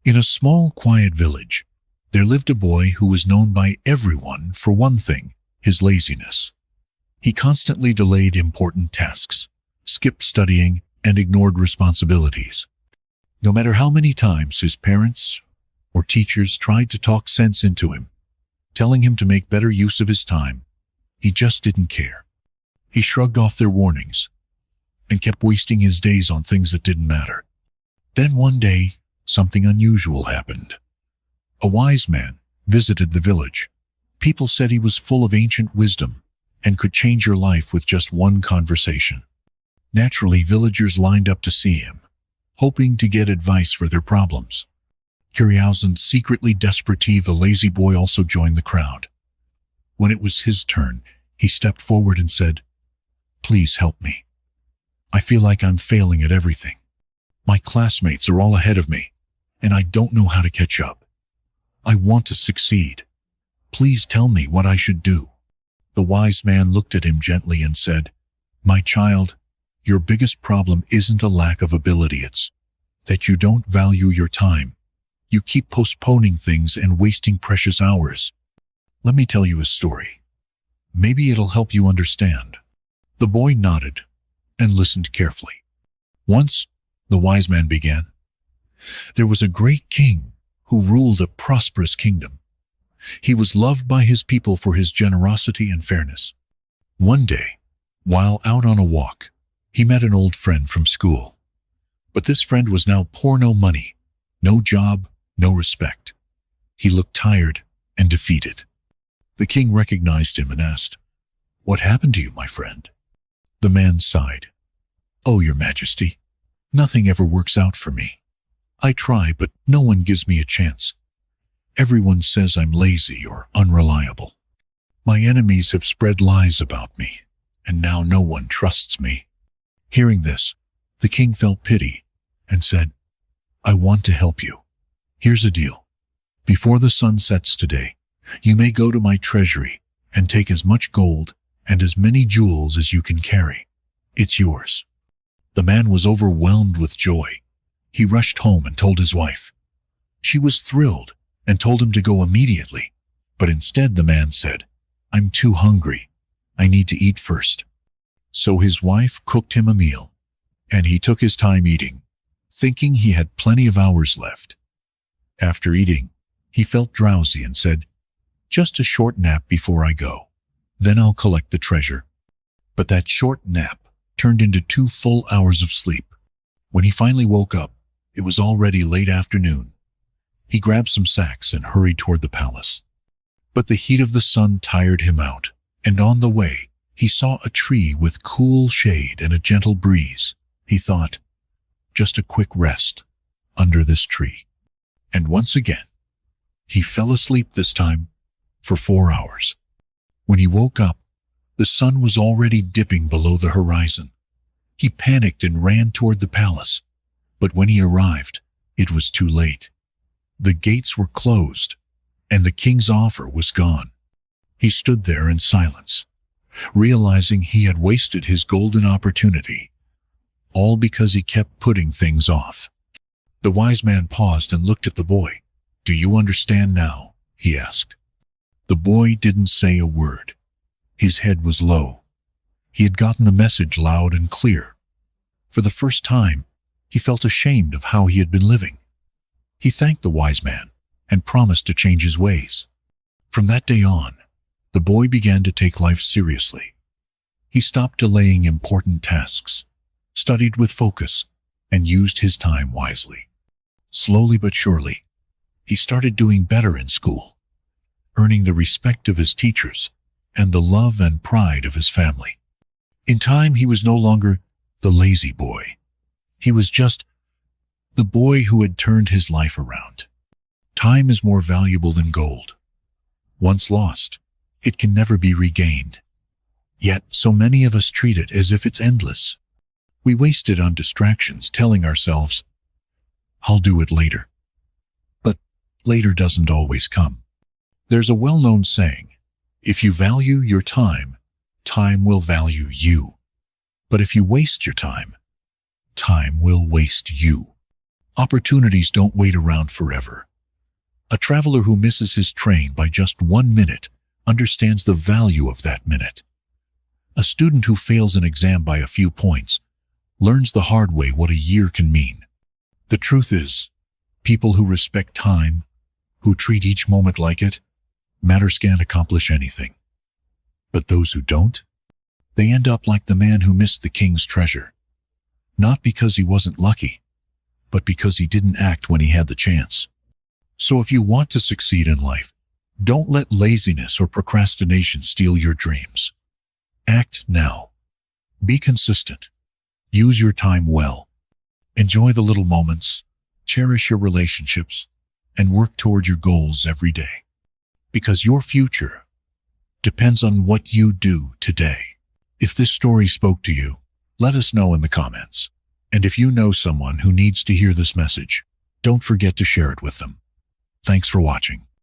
In a small, quiet village, there lived a boy who was known by everyone for one thing: his laziness. He constantly delayed important tasks, skipped studying, and ignored responsibilities. No matter how many times his parents or teachers tried to talk sense into him, telling him to make better use of his time, he just didn't care. He shrugged off their warnings and kept wasting his days on things that didn't matter. Then one day, something unusual happened. A wise man visited the village. People said he was full of ancient wisdom and could change your life with just one conversation. Naturally, villagers lined up to see him, hoping to get advice for their problems. Curious and secretly desperate, the lazy boy also joined the crowd. When it was his turn, he stepped forward and said, "Please help me. I feel like I'm failing at everything. My classmates are all ahead of me, and I don't know how to catch up. I want to succeed. Please tell me what I should do." The wise man looked at him gently and said, "My child, your biggest problem isn't a lack of ability, it's that you don't value your time. You keep postponing things and wasting precious hours. Let me tell you a story. Maybe it'll help you understand." The boy nodded and listened carefully. Once, the wise man began, there was a great king who ruled a prosperous kingdom. He was loved by his people for his generosity and fairness. One day, while out on a walk, he met an old friend from school. But this friend was now poor, no money, no job, no respect. He looked tired and defeated. The king recognized him and asked, "What happened to you, my friend?" The man sighed. "Oh, your majesty, nothing ever works out for me. I try, but no one gives me a chance. Everyone says I'm lazy or unreliable. My enemies have spread lies about me, and now no one trusts me." Hearing this, the king felt pity and said, "I want to help you. Here's a deal. Before the sun sets today, you may go to my treasury and take as much gold and as many jewels as you can carry. It's yours." The man was overwhelmed with joy. He rushed home and told his wife. She was thrilled and told him to go immediately, but instead the man said, "I'm too hungry. I need to eat first." So his wife cooked him a meal, and he took his time eating, thinking he had plenty of hours left. After eating, he felt drowsy and said, "Just a short nap before I go. Then I'll collect the treasure." But that short nap turned into 2 full hours of sleep. When he finally woke up, it was already late afternoon. He grabbed some sacks and hurried toward the palace. But the heat of the sun tired him out, and on the way, he saw a tree with cool shade and a gentle breeze. He thought, just a quick rest under this tree. And once again, he fell asleep, this time for 4 hours. When he woke up, the sun was already dipping below the horizon. He panicked and ran toward the palace, but when he arrived, it was too late. The gates were closed, and the king's offer was gone. He stood there in silence, realizing he had wasted his golden opportunity, all because he kept putting things off. The wise man paused and looked at the boy. "Do you understand now?" he asked. The boy didn't say a word. His head was low. He had gotten the message loud and clear. For the first time, he felt ashamed of how he had been living. He thanked the wise man and promised to change his ways. From that day on, the boy began to take life seriously. He stopped delaying important tasks, studied with focus, and used his time wisely. Slowly but surely, he started doing better in school, earning the respect of his teachers and the love and pride of his family. In time, he was no longer the lazy boy. He was just the boy who had turned his life around. Time is more valuable than gold. Once lost, it can never be regained. Yet, so many of us treat it as if it's endless. We waste it on distractions, telling ourselves, "I'll do it later." But later doesn't always come. There's a well-known saying, if you value your time, time will value you. But if you waste your time, time will waste you. Opportunities don't wait around forever. A traveler who misses his train by just 1 minute understands the value of that minute. A student who fails an exam by a few points learns the hard way what a year can mean. The truth is, people who respect time, who treat each moment like it, can't accomplish anything. But those who don't, they end up like the man who missed the king's treasure. Not because he wasn't lucky, but because he didn't act when he had the chance. So if you want to succeed in life, don't let laziness or procrastination steal your dreams. Act now. Be consistent. Use your time well. Enjoy the little moments, cherish your relationships, and work toward your goals every day. Because your future depends on what you do today. If this story spoke to you, let us know in the comments. And if you know someone who needs to hear this message, don't forget to share it with them. Thanks for watching.